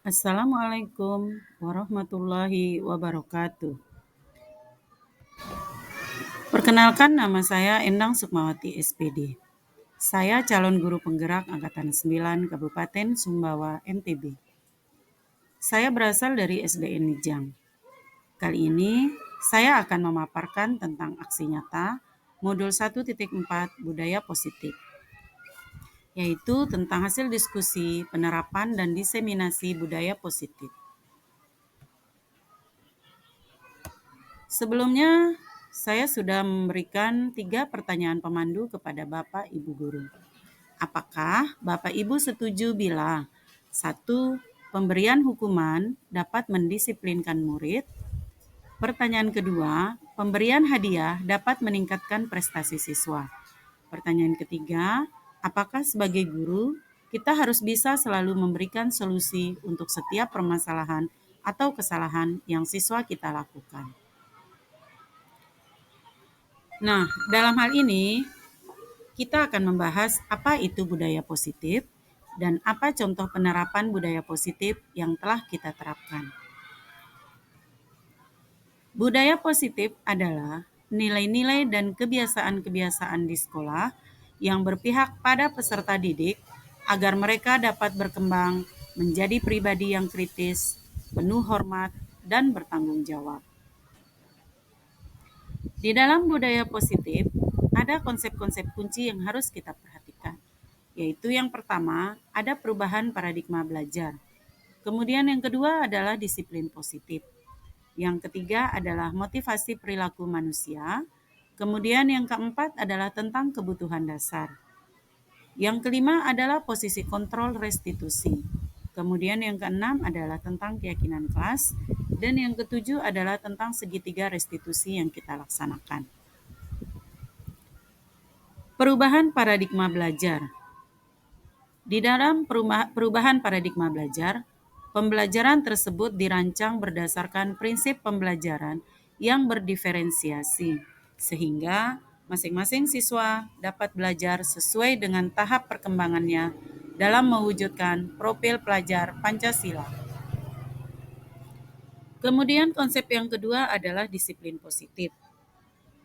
Assalamualaikum warahmatullahi wabarakatuh. Perkenalkan, nama saya Endang Sukmawati SPD. Saya calon guru penggerak Angkatan 9 Kabupaten Sumbawa NTB. Saya berasal dari SDN Nijang. Kali ini saya akan memaparkan tentang aksi nyata modul 1.4 budaya positif, yaitu tentang hasil diskusi, penerapan, dan diseminasi budaya positif. Sebelumnya, saya sudah memberikan 3 pertanyaan pemandu kepada Bapak Ibu Guru. Apakah Bapak Ibu setuju bila 1. Pemberian hukuman dapat mendisiplinkan murid? Pertanyaan kedua, pemberian hadiah dapat meningkatkan prestasi siswa. Pertanyaan ketiga, apakah sebagai guru kita harus bisa selalu memberikan solusi untuk setiap permasalahan atau kesalahan yang siswa kita lakukan? Nah, dalam hal ini kita akan membahas apa itu budaya positif dan apa contoh penerapan budaya positif yang telah kita terapkan. Budaya positif adalah nilai-nilai dan kebiasaan-kebiasaan di sekolah yang berpihak pada peserta didik agar mereka dapat berkembang menjadi pribadi yang kritis, penuh hormat, dan bertanggung jawab. Di dalam budaya positif, ada konsep-konsep kunci yang harus kita perhatikan, yaitu yang pertama, ada perubahan paradigma belajar. Kemudian yang kedua adalah disiplin positif. Yang ketiga adalah motivasi perilaku manusia. Kemudian yang keempat adalah tentang kebutuhan dasar. Yang kelima adalah posisi kontrol restitusi. Kemudian yang keenam adalah tentang keyakinan kelas. Dan yang ketujuh adalah tentang segitiga restitusi yang kita laksanakan. Perubahan paradigma belajar. Di dalam perubahan paradigma belajar, pembelajaran tersebut dirancang berdasarkan prinsip pembelajaran yang berdiferensiasi, sehingga masing-masing siswa dapat belajar sesuai dengan tahap perkembangannya dalam mewujudkan profil pelajar Pancasila. Kemudian konsep yang kedua adalah disiplin positif,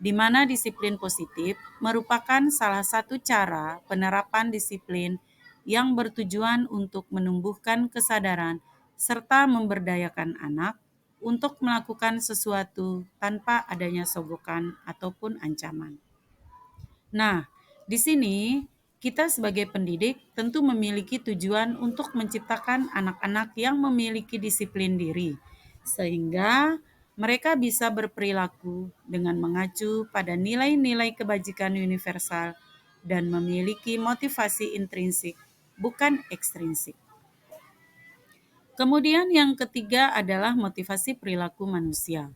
di mana disiplin positif merupakan salah satu cara penerapan disiplin yang bertujuan untuk menumbuhkan kesadaran serta memberdayakan anak untuk melakukan sesuatu tanpa adanya sogokan ataupun ancaman. Nah, di sini kita sebagai pendidik tentu memiliki tujuan untuk menciptakan anak-anak yang memiliki disiplin diri, sehingga mereka bisa berperilaku dengan mengacu pada nilai-nilai kebajikan universal dan memiliki motivasi intrinsik, bukan ekstrinsik. Kemudian yang ketiga adalah motivasi perilaku manusia,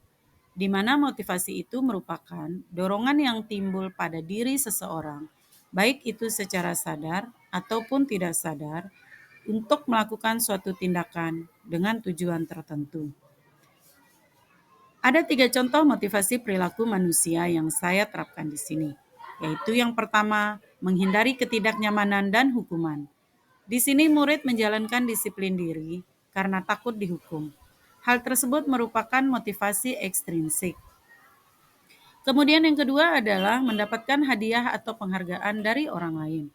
di mana motivasi itu merupakan dorongan yang timbul pada diri seseorang, baik itu secara sadar ataupun tidak sadar, untuk melakukan suatu tindakan dengan tujuan tertentu. Ada 3 contoh motivasi perilaku manusia yang saya terapkan di sini, yaitu yang pertama, menghindari ketidaknyamanan dan hukuman. Di sini murid menjalankan disiplin diri karena takut dihukum. Hal tersebut merupakan motivasi ekstrinsik. Kemudian yang kedua adalah mendapatkan hadiah atau penghargaan dari orang lain.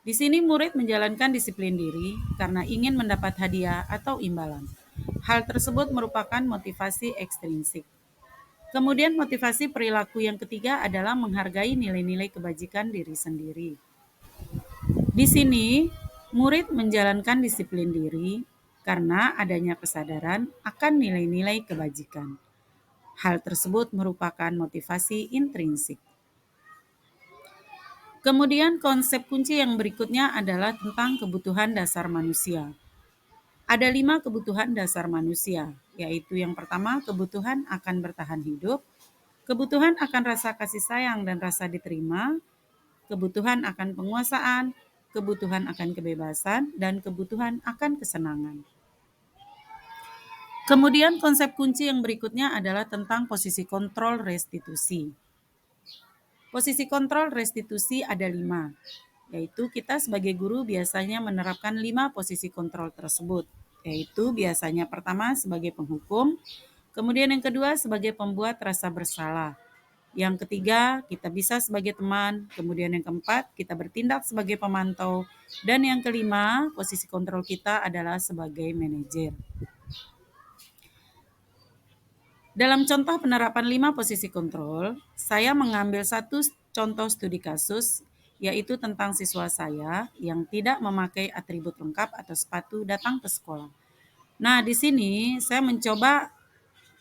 Di sini murid menjalankan disiplin diri karena ingin mendapat hadiah atau imbalan. Hal tersebut merupakan motivasi ekstrinsik. Kemudian motivasi perilaku yang ketiga adalah menghargai nilai-nilai kebajikan diri sendiri. Di sini, murid menjalankan disiplin diri karena adanya kesadaran akan nilai-nilai kebajikan. Hal tersebut merupakan motivasi intrinsik. Kemudian konsep kunci yang berikutnya adalah tentang kebutuhan dasar manusia. Ada 5 kebutuhan dasar manusia, yaitu yang pertama kebutuhan akan bertahan hidup, kebutuhan akan rasa kasih sayang dan rasa diterima, kebutuhan akan penguasaan, kebutuhan akan kebebasan, dan kebutuhan akan kesenangan. Kemudian konsep kunci yang berikutnya adalah tentang posisi kontrol restitusi. Posisi kontrol restitusi ada 5, yaitu kita sebagai guru biasanya menerapkan 5 posisi kontrol tersebut, yaitu biasanya pertama sebagai penghukum, kemudian yang kedua sebagai pembuat rasa bersalah, yang ketiga kita bisa sebagai teman, kemudian yang keempat kita bertindak sebagai pemantau, dan yang kelima posisi kontrol kita adalah sebagai manajer. Dalam contoh penerapan 5 posisi kontrol, saya mengambil satu contoh studi kasus, yaitu tentang siswa saya yang tidak memakai atribut lengkap atau sepatu datang ke sekolah. Nah, di sini saya mencoba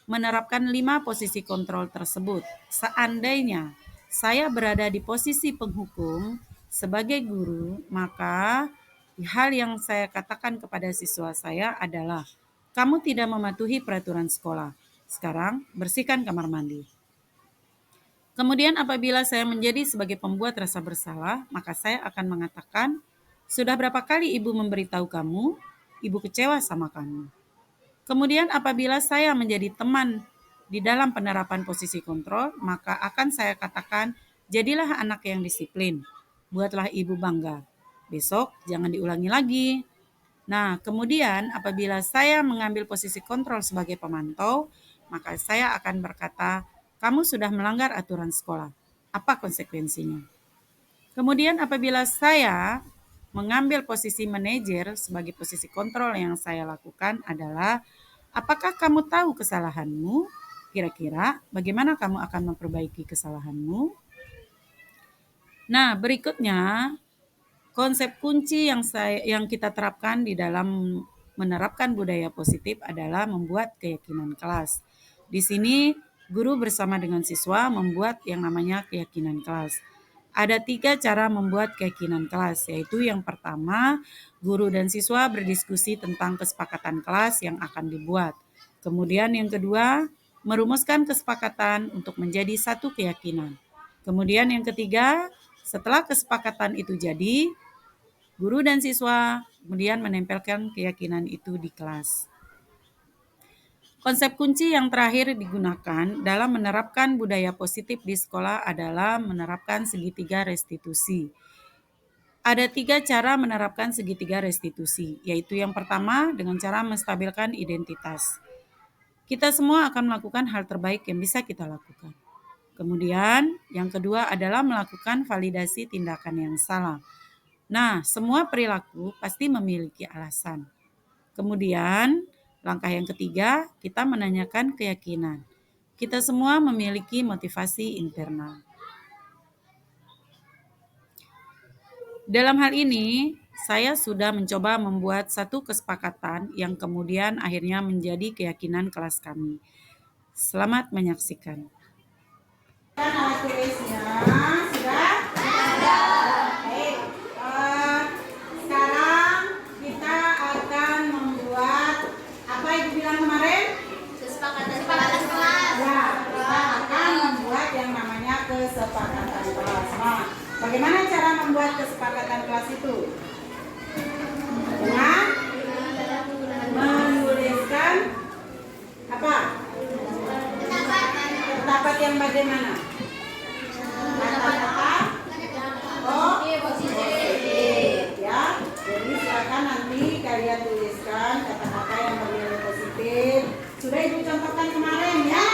menerapkan 5 posisi kontrol tersebut. Seandainya saya berada di posisi penghukum sebagai guru, maka hal yang saya katakan kepada siswa saya adalah, kamu tidak mematuhi peraturan sekolah. Sekarang bersihkan kamar mandi. Kemudian apabila saya menjadi sebagai pembuat rasa bersalah, maka saya akan mengatakan, sudah berapa kali ibu memberitahu kamu, ibu kecewa sama kamu. Kemudian apabila saya menjadi teman di dalam penerapan posisi kontrol, maka akan saya katakan, jadilah anak yang disiplin, buatlah ibu bangga. Besok jangan diulangi lagi. Nah, kemudian apabila saya mengambil posisi kontrol sebagai pemantau, maka saya akan berkata, kamu sudah melanggar aturan sekolah. Apa konsekuensinya? Kemudian apabila saya mengambil posisi manajer sebagai posisi kontrol, yang saya lakukan adalah, apakah kamu tahu kesalahanmu? Kira-kira bagaimana kamu akan memperbaiki kesalahanmu? Nah, berikutnya konsep kunci yang kita terapkan di dalam menerapkan budaya positif adalah membuat keyakinan kelas. Di sini guru bersama dengan siswa membuat yang namanya keyakinan kelas. Ada 3 cara membuat keyakinan kelas, yaitu yang pertama, guru dan siswa berdiskusi tentang kesepakatan kelas yang akan dibuat. Kemudian yang kedua, merumuskan kesepakatan untuk menjadi satu keyakinan. Kemudian yang ketiga, setelah kesepakatan itu jadi, guru dan siswa kemudian menempelkan keyakinan itu di kelas. Konsep kunci yang terakhir digunakan dalam menerapkan budaya positif di sekolah adalah menerapkan segitiga restitusi. Ada 3 cara menerapkan segitiga restitusi, yaitu yang pertama dengan cara menstabilkan identitas. Kita semua akan melakukan hal terbaik yang bisa kita lakukan. Kemudian yang kedua adalah melakukan validasi tindakan yang salah. Nah, semua perilaku pasti memiliki alasan. Kemudian, langkah yang ketiga, kita menanyakan keyakinan. Kita semua memiliki motivasi internal. Dalam hal ini, saya sudah mencoba membuat satu kesepakatan yang kemudian akhirnya menjadi keyakinan kelas kami. Selamat menyaksikan. Alat tulisnya sudah? Baik. Sekarang kita akan membuat apa Ibu bilang kemarin? Kesepakatan kelas. Ya, kita akan membuat yang namanya kesepakatan kelas. Nah, bagaimana cara membuat kesepakatan kelas itu? Dengan menuliskan apa? Pendapat yang bagaimana? Kata-kata positif, ya. Jadi silakan nanti kalian tuliskan kata-kata yang bernilai positif. Sudah Ibu contohkan kemarin ya.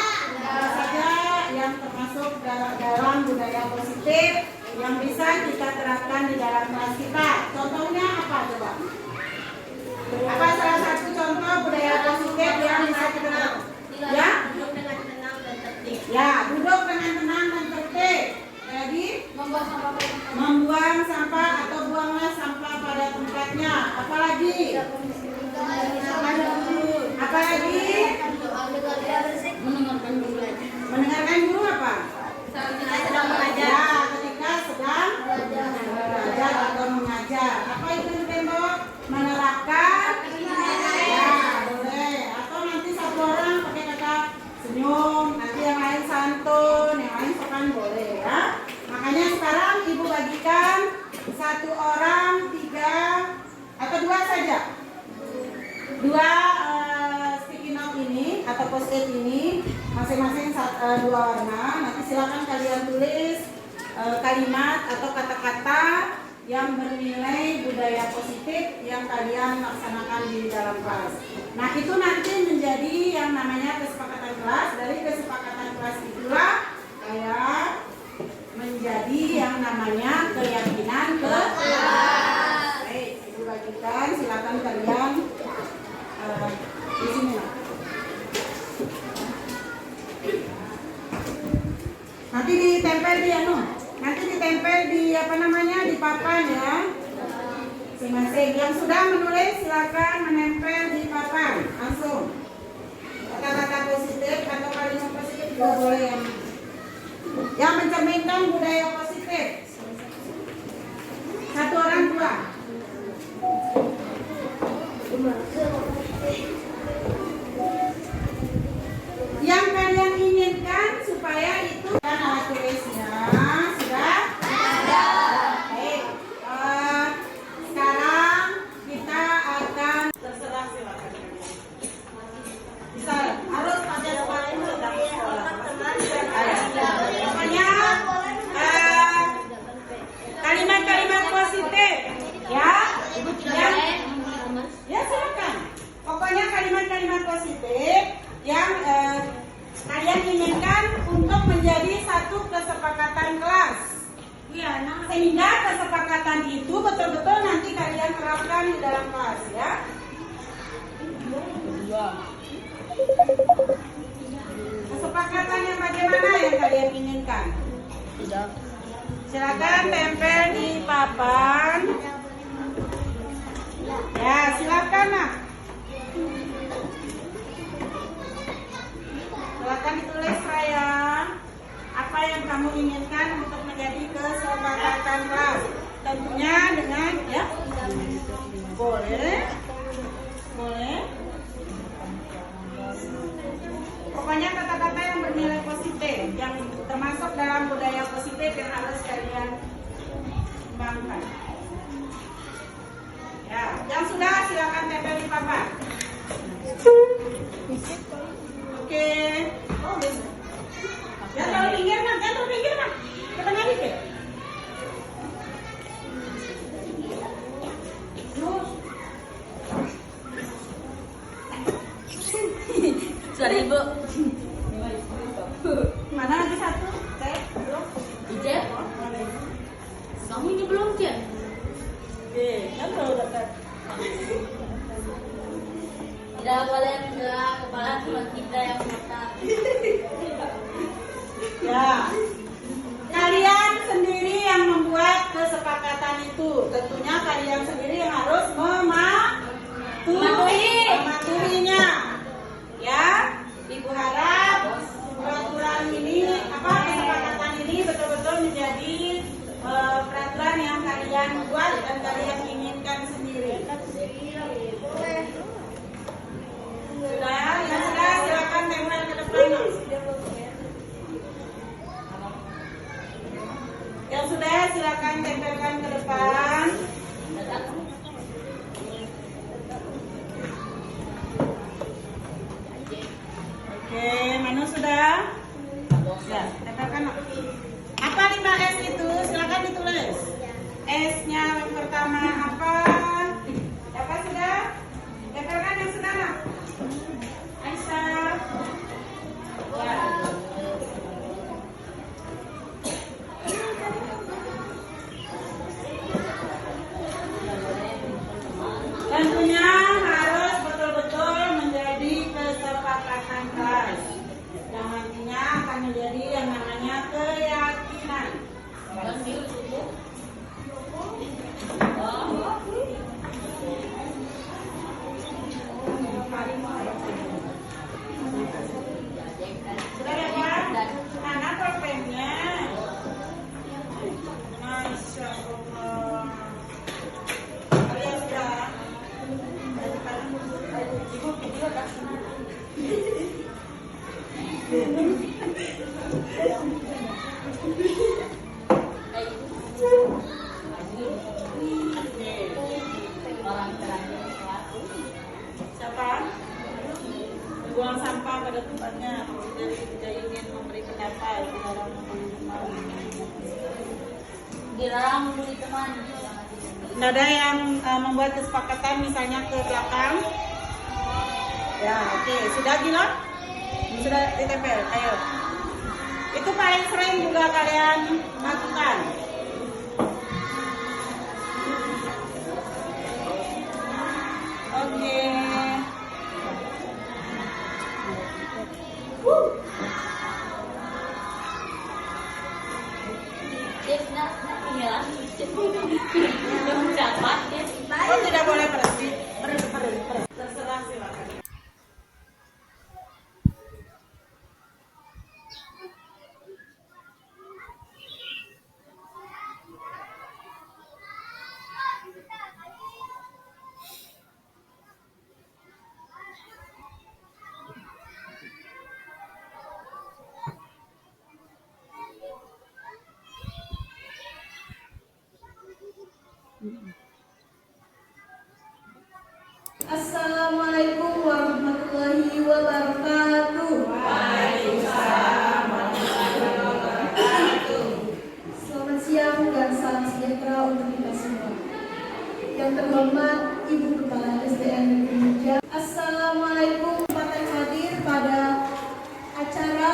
Apa saja yang termasuk dalam budaya positif yang bisa kita terapkan di dalam kelas kita. Contohnya apa coba? Apa salah satu contoh budaya positif yang bisa kita terapkan? Ya? Ya, duduk dengan tenang dan tertib. Jadi, membuang sampah atau buanglah sampah pada tempatnya. Apalagi? Apalagi? Mendengarkan guru apa? Ya, ketika sedang belajar atau mengajar. Apa itu di tembok? Menerapkan? Ya, boleh. Atau nanti satu orang pakai kata senyum, nanti yang lain santun, yang lain sopan, boleh ya. Makanya sekarang Ibu bagikan satu orang 3 atau 2 saja. 2 sticky note ini atau post-it ini masing-masing 2 warna. Nanti silakan kalian tulis kalimat atau kata-kata yang bernilai budaya positif yang kalian laksanakan di dalam kelas. Nah, itu nanti menjadi yang namanya kesepakatan kelas. Dari kesepakatan kelas itulah kayak menjadi yang namanya keyakinan ke kelas. Baik, Ibu bagikan, silakan kalian di sini lah. Nanti ditempel di nanti ditempel di di papan ya. Masing-masing yang sudah menulis silakan menempel di papan langsung. Kata-kata positif atau kalimat positif juga boleh yang mencerminkan budaya positif. Satu orang dua. Yang kalian inginkan supaya itu kan alat tulisnya sudah ada. Baik, sekarang kita akan terserah silakan. Bisa harus pada sekolah itu pokoknya kalimat-kalimat positif ya. Ya silakan. Pokoknya kalimat-kalimat positif yang kalian inginkan untuk menjadi satu kesepakatan kelas. Sehingga kesepakatan itu betul-betul nanti kalian terapkan di dalam kelas ya. Kesepakatan yang bagaimana yang kalian inginkan? Silakan tempel di papan. Ya, silakan nak. Silakan ditulis sayang. Apa yang kamu inginkan untuk menjadi kesepakatan kelas? Tentunya dengan ya. Boleh. Boleh. Pokoknya kata-kata yang bernilai positif, yang termasuk dalam budaya positif yang harus kalian kembangkan. Ya, yang sudah silakan tempel di papan. Oke. Oh, bisa. Ya, kalau pinggir mah, jangan pinggir mah. Ke tengah dikit. Sorry Ibu. Mana lagi satu? Belum. Ije? Kamu ini belum, Cek? Oke, kan baru dekat. Tidak boleh enggak, kepala cuma kita yang mata. Ya. Kalian sendiri yang membuat kesepakatan itu. Tentunya kalian sendiri yang harus mematuhinya. Ya, Ibu harap peraturan ini kesepakatan ini betul-betul menjadi peraturan yang kalian buat dan kalian inginkan sendiri. Sudah, yang sudah silakan tempel ke depan. Yang sudah silakan tempelkan ke depan. Oke, mana sudah? Ya, tempelkan. Apa 5S itu? Silakan ditulis. S-nya yang pertama apa? Apa sudah? Tempelkan yang sudah nak. Aisyah. Ya. Tentunya harus betul-betul menjadi kesepakatan kelas yang nantinya akan menjadi yang namanya keyakinan. Sudah ya Pak? Mana pulpennya? Masya Allah. Kalian sudah? Ibu video kasih. Siapa? Buang sampah pada tempatnya. Jadi tidak ingin memberi pendapat, dilarang memberi teman. Dilarang memberi teman. Nggak ada yang membuat kesepakatan misalnya ke belakang? Ya, oke. Sudah gila? Sudah ditempel. Ayo. Itu paling sering juga kalian lakukan. Oke. Cek nak ini lah. Belum dapat ya. Oh, tidak boleh berhenti. Terserah silakan. Assalamualaikum warahmatullahi wabarakatuh. Waalaikumsalam warahmatullahi wabarakatuh. Selamat siang dan salam sejahtera untuk kita semua. Yang terhormat Ibu Kepala SDN Negeri Jam. Assalamualaikum kesempatan hadir pada acara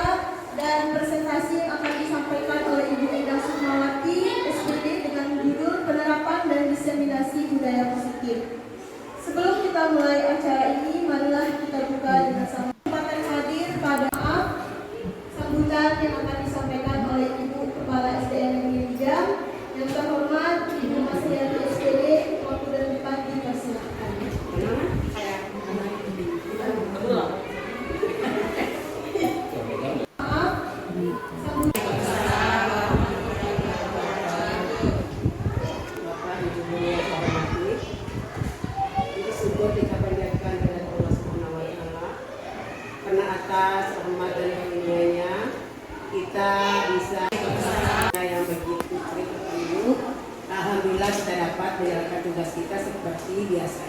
dan presentasi yang akan disampaikan oleh Ibu Endang Sukmawati SPD dengan judul penerapan dan diseminasi budaya positif. Sebelum kita mulai acara ini, marilah kita buka dengan kesempatan hadir pada sambutan yang akan disampaikan oleh Ibu Kepala SDN Negeri Jam. Yang terhormat Ibu Masriati SPD, waktu dan tempat dipersilakan. Kita panjatkan kepada Allah Subhanahu wa Ta'ala, karena atas rahmat dan karunia-Nya kita bisa yang begitu penuh. Alhamdulillah kita dapat menjalankan tugas kita seperti biasa.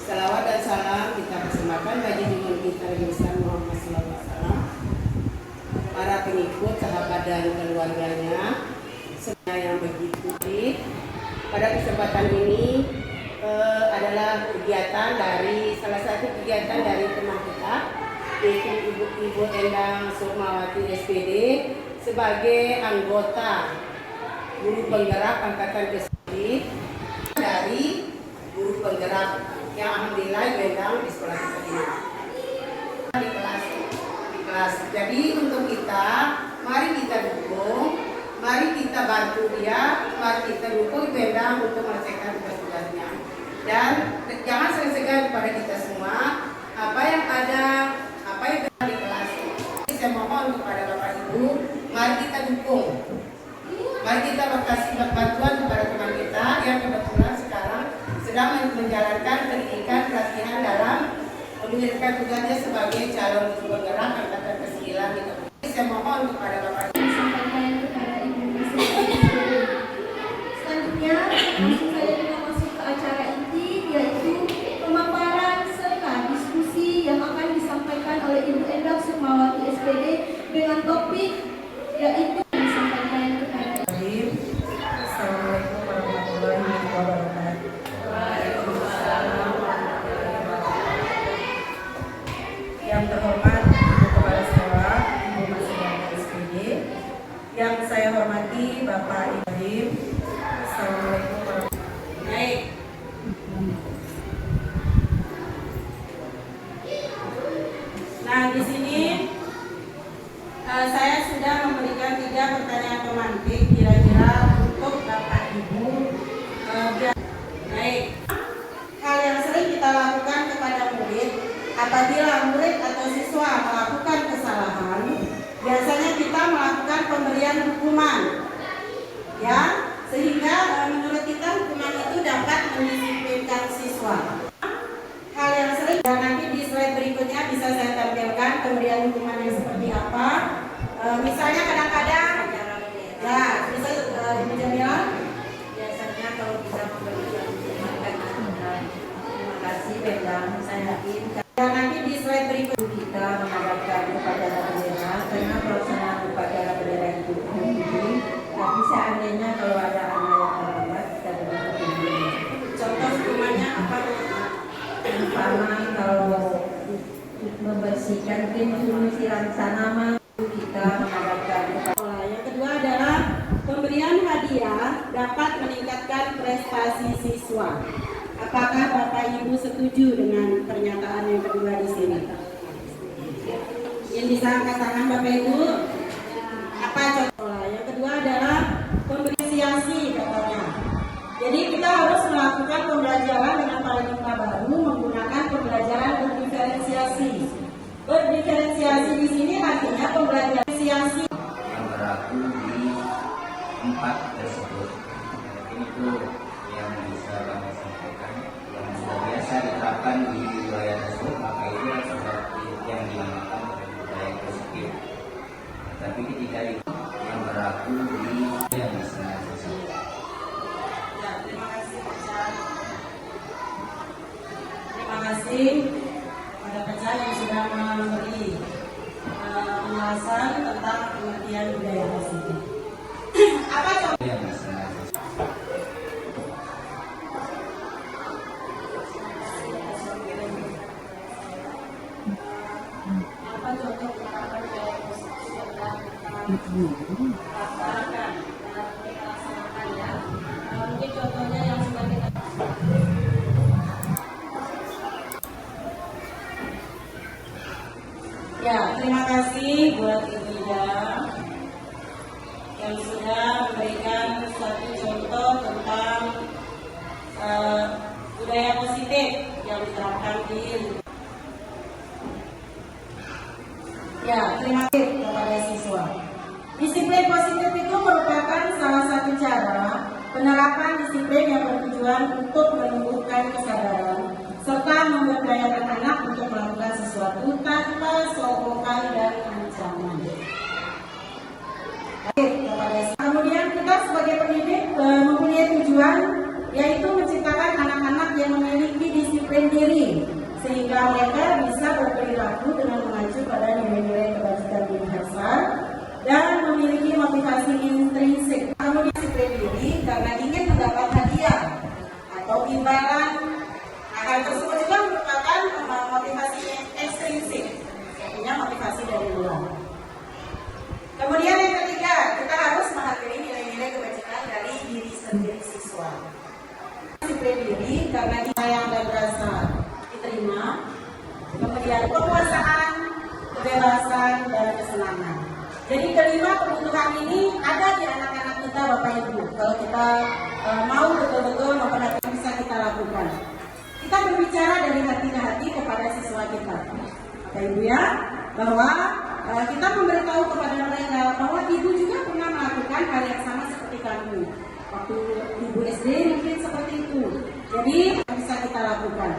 Salawat dan salam kita persembahkan bagi junjungan kita Nabi besar Muhammad SAW, para pengikut, sahabat dan keluarganya, semua yang begitu baik. Pada kesempatan ini adalah kegiatan dari salah satu kegiatan dari teman kita, yaitu Ibu Endang Sukmawati SPD sebagai anggota guru penggerak angkatan ke-10 dari guru penggerak yang alhamdulillah Ibu Endang di sekolah kita ini di kelas. Jadi untuk kita, mari kita dukung, mari kita bantu dia, mari kita dukung Ibu Endang untuk menyelesaikan tugas-tugasnya. Dan jangan segan-segan kepada kita semua, apa yang ada, apa yang ada di kelas. Saya mohon kepada Bapak Ibu, mari kita dukung, mari kita berkasih bantuan kepada teman kita yang kebetulan sekarang sedang menjalankan pendidikan pelatihan dalam menjalankan tugasnya sebagai calon guru penggerak angkatan ke-9 gitu. Saya mohon kepada Bapak Ibu. Sampaikan kepada Ibu Masriati SPD. Selanjutnya, langsung saja kita masuk ke acara inti, yaitu pemaparan serta diskusi yang akan disampaikan oleh Ibu Endang Sukmawati SPD dengan topik yaitu disampaikan kepada Assalamualaikum warahmatullahi wabarakatuh. Yang terhormat Ibu Kepala Sekolah, Ibu Masriati SPD. Yang saya hormati Bapak Ibrahim. Assalamualaikum warahmatullahi wabarakatuh. Baik. Nah, di sini saya sudah memberikan 3 pertanyaan pemantik kira-kira untuk Bapak Ibu. Baik. Hal yang sering kita lakukan kepada murid apabila murid atau siswa melakukan kesalahan, biasanya kita melakukan pemberian hukuman. Ya, sehingga menurut kita hukuman itu dapat mendisiplinkan siswa. Hal yang sering, dan nanti di slide berikutnya bisa saya tampilkan pemberian hukuman yang seperti apa. Misalnya kadang-kadang, ya bisa Ibu Jamila. Biasanya kalau kita memberikan hukuman karena terima kasih Endang, saya yakin Dan nanti di slide berikutnya. kita mengadakan upacara bendera karena pelaksanaan upacara bendera itu penting. Tapi seandainya kalau ada anak yang terlambat, kita berikan Pertama, kalau membersihkan pintu siram tanaman kita mengadakan. Yang kedua adalah pemberian hadiah dapat meningkatkan prestasi siswa. Apakah Bapak Ibu setuju dengan pernyataan yang kedua di sini? Yang bisa angkat tangan Bapak Ibu? Apa contoh? Yang kedua adalah pemberian katanya. Jadi kita harus melakukan pembelajaran dengan paradigma baru menggunakan pembelajaran berdiferensiasi. Berdiferensiasi di sini artinya pembelajaran diferensiasi yang berlaku di tempat tersebut. Mungkin itu yang bisa kami sampaikan, yang sudah biasa diterapkan di wilayah tersebut, maka itu seperti yang dinamakan budaya positif. Tapi ketika itu yang berlaku di yang bisa disampaikan. Terima kasih Pecan. Terima kasih pada Pecan yang sudah memberi penjelasan tentang pengertian budaya positif. Apa contoh? Yang bisa Apa contoh penerapan budaya positif yang dapat dilaksanakan dan dilaksanakan ya? Mungkin contohnya yang sudah kita. Ya, terima kasih buat Ibu Ida yang sudah memberikan satu contoh tentang budaya positif yang diterapkan di. Ya, terima kasih kepada siswa. Disiplin positif itu merupakan salah satu cara penerapan disiplin yang bertujuan untuk menumbuhkan kesadaran serta memberdayakan anak untuk melakukan sesuatu tanpa sokongan dan ancaman. Kemudian kita sebagai pendidik mempunyai tujuan yaitu menciptakan anak-anak yang memiliki disiplin diri sehingga mereka bisa berperilaku dengan mengacu pada nilai-nilai kebajikan universal dan memiliki motivasi intrinsik. Kemudian disiplin diri karena ingin mendapat hadiah atau imbalan. Hal tersebut juga merupakan motivasi ekstrinsik, artinya motivasi dari luar. Kemudian yang ketiga, kita harus menghargai nilai-nilai kebajikan dari diri sendiri siswa. Disiplin diri karena yang dan rasa diterima, kemudian penguasaan, kebebasan, dan kesenangan. Jadi kelima kebutuhan ini ada di anak-anak kita Bapak Ibu. Kalau kita mau betul-betul memperhatikan bisa kita lakukan. Kita berbicara dari hati ke hati kepada siswa kita, Bapak Ibu ya, bahwa kita memberitahu kepada mereka bahwa ibu juga pernah melakukan hal yang sama seperti kamu. Waktu ibu SD mungkin seperti itu. Jadi bisa kita lakukan.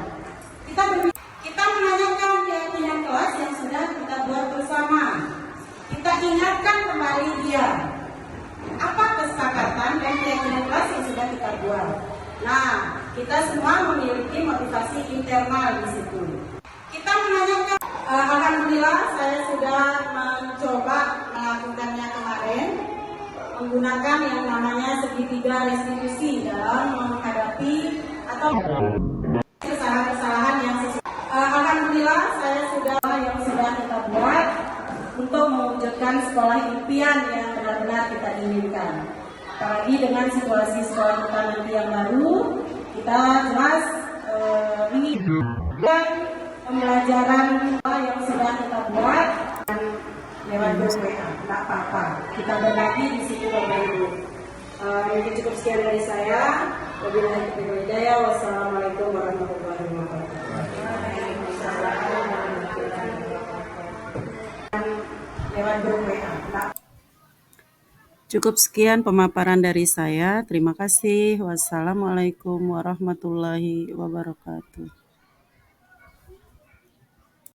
Kita menanyakan keyakinan kelas yang sudah kita buat bersama. Kita ingatkan kembali dia. Apa kesepakatan dan keyakinan kelas yang sudah kita buat? Nah, kita semua memiliki motivasi internal di situ. Kita menanyakan, alhamdulillah saya sudah mencoba melakukannya kemarin, menggunakan yang namanya segitiga restitusi dalam menghadapi atau kesalahan-kesalahan yang alhamdulillah saya sudah kita buat untuk mewujudkan sekolah impian yang benar-benar kita inginkan. Apalagi dengan situasi sekolah kita nanti yang baru, kita jelas menginginkan pembelajaran yang sudah kita buat dan lewat grup WA, tidak apa-apa. Kita berbagi di situ Bapak Ibu. Mungkin cukup sekian dari saya. Wabillahi taufiq wal hidayah. Wassalamualaikum warahmatullahi wabarakatuh. Lewat grup WA. Cukup sekian pemaparan dari saya. Terima kasih. Wassalamualaikum warahmatullahi wabarakatuh.